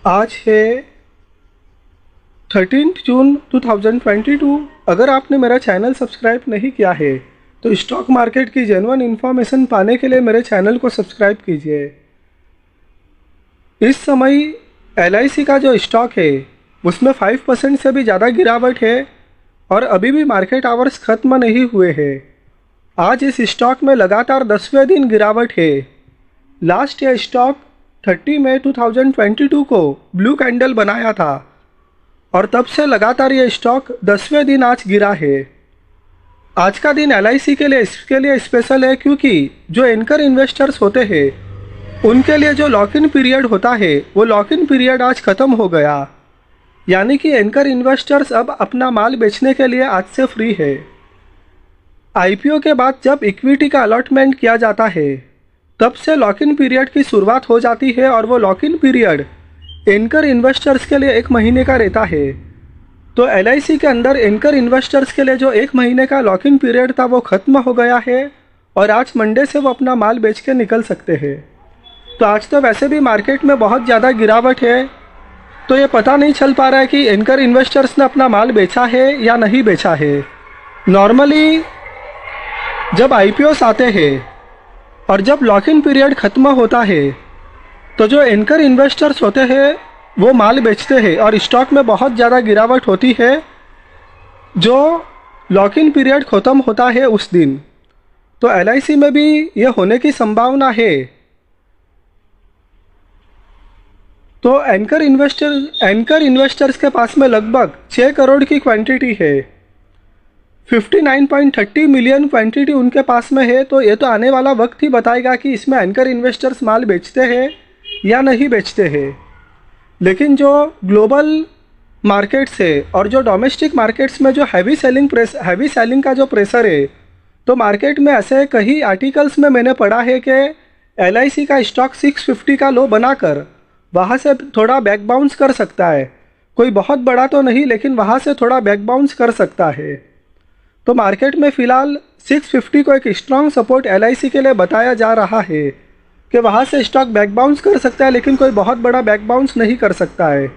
आज है 13 जून 2022। अगर आपने मेरा चैनल सब्सक्राइब नहीं किया है तो स्टॉक मार्केट की जेन्युइन इन्फॉर्मेशन पाने के लिए मेरे चैनल को सब्सक्राइब कीजिए। इस समय LIC का जो स्टॉक है उसमें 5% से भी ज़्यादा गिरावट है और अभी भी मार्केट आवर्स ख़त्म नहीं हुए हैं। आज इस स्टॉक में लगातार 10वें दिन गिरावट है। लास्ट ये स्टॉक 30 मई 2022 को ब्लू कैंडल बनाया था और तब से लगातार ये स्टॉक 10वें दिन आज गिरा है। आज का दिन LIC के लिए इसके लिए स्पेशल है क्योंकि जो एंकर इन्वेस्टर्स होते हैं उनके लिए जो लॉक इन पीरियड होता है वो लॉक इन पीरियड आज ख़त्म हो गया, यानी कि एंकर इन्वेस्टर्स अब अपना माल बेचने के लिए आज से फ्री है। IPO के बाद जब इक्विटी का अलॉटमेंट किया जाता है तब से लॉक इन पीरियड की शुरुआत हो जाती है और वो lock in period anchor investors के लिए 1 महीने का रहता है। तो LIC के अंदर एंकर इन्वेस्टर्स के लिए जो 1 महीने का लॉक इन पीरियड था वो ख़त्म हो गया है और आज मंडे से वो अपना माल बेच के निकल सकते हैं। तो आज तो वैसे भी मार्केट में बहुत ज़्यादा गिरावट है, तो ये पता नहीं चल पा रहा है कि एंकर इन्वेस्टर्स ने अपना माल बेचा है या नहीं बेचा है। नॉर्मली जब IPOs आते हैं और जब लॉक इन पीरियड ख़त्म होता है तो जो एंकर इन्वेस्टर्स होते हैं वो माल बेचते हैं और स्टॉक में बहुत ज़्यादा गिरावट होती है जो लॉक इन पीरियड ख़त्म होता है उस दिन। तो LIC में भी ये होने की संभावना है। तो एंकर इन्वेस्टर्स के पास में लगभग 6 करोड़ की क्वांटिटी है, 59.30 मिलियन क्वांटिटी उनके पास में है। तो ये तो आने वाला वक्त ही बताएगा कि इसमें एंकर इन्वेस्टर्स माल बेचते हैं या नहीं बेचते हैं। लेकिन जो ग्लोबल मार्केट्स है और जो डोमेस्टिक मार्केट्स में जो हैवी सेलिंग का जो प्रेशर है, तो मार्केट में ऐसे कई आर्टिकल्स में मैंने पढ़ा है कि LIC का स्टॉक 650 का लो बनाकर वहाँ से थोड़ा बैक बाउंस कर सकता है। कोई बहुत बड़ा तो नहीं, लेकिन वहाँ से थोड़ा बैक बाउंस कर सकता है। तो मार्केट में फ़िलहाल 650 को एक स्ट्रॉन्ग सपोर्ट LIC के लिए बताया जा रहा है कि वहाँ से स्टॉक बैक बाउंस कर सकता है, लेकिन कोई बहुत बड़ा बैक बाउंस नहीं कर सकता है।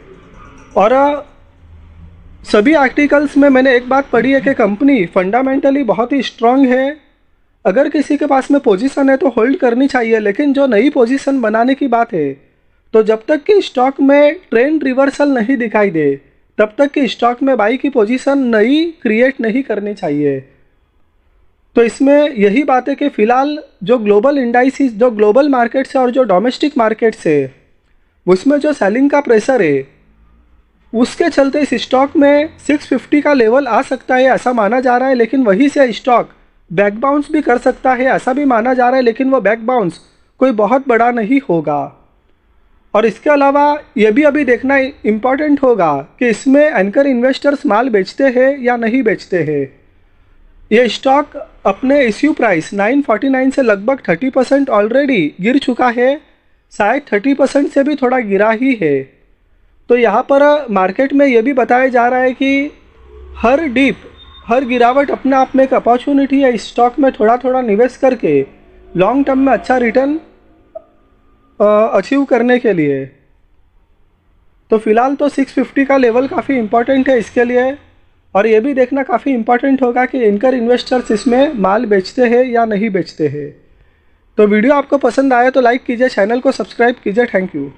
और सभी आर्टिकल्स में मैंने एक बात पढ़ी है कि कंपनी फंडामेंटली बहुत ही स्ट्रॉन्ग है। अगर किसी के पास में पोजीशन है तो होल्ड करनी चाहिए, लेकिन जो नई पोजीशन बनाने की बात है तो जब तक कि स्टॉक में ट्रेंड रिवर्सल नहीं दिखाई दे तब तक कि स्टॉक में बाई की पोजीशन नई क्रिएट नहीं करनी चाहिए। तो इसमें यही बात है कि फ़िलहाल जो ग्लोबल इंडाइसिस, जो ग्लोबल मार्केट्स है और जो डोमेस्टिक मार्केट्स है उसमें जो सेलिंग का प्रेशर है उसके चलते इस स्टॉक में 650 का लेवल आ सकता है ऐसा माना जा रहा है। लेकिन वहीं से स्टॉक बैक बाउंस भी कर सकता है ऐसा भी माना जा रहा है, लेकिन वो बैक बाउंस कोई बहुत बड़ा नहीं होगा। और इसके अलावा ये भी अभी देखना इम्पॉर्टेंट होगा कि इसमें एंकर इन्वेस्टर्स माल बेचते हैं या नहीं बेचते हैं। ये स्टॉक अपने इश्यू प्राइस 949 से लगभग 30% ऑलरेडी गिर चुका है, शायद 30% से भी थोड़ा गिरा ही है। तो यहाँ पर मार्केट में ये भी बताया जा रहा है कि हर गिरावट अपने आप में एक अपॉर्चुनिटी है इस स्टॉक में थोड़ा थोड़ा निवेश करके लॉन्ग टर्म में अच्छा रिटर्न अचीव करने के लिए। तो फ़िलहाल तो 650 का लेवल काफ़ी इम्पॉर्टेंट है इसके लिए। और ये भी देखना काफ़ी इम्पॉर्टेंट होगा कि एंकर इन्वेस्टर्स इसमें माल बेचते हैं या नहीं बेचते हैं। तो वीडियो आपको पसंद आया तो लाइक कीजिए, चैनल को सब्सक्राइब कीजिए। Thank you.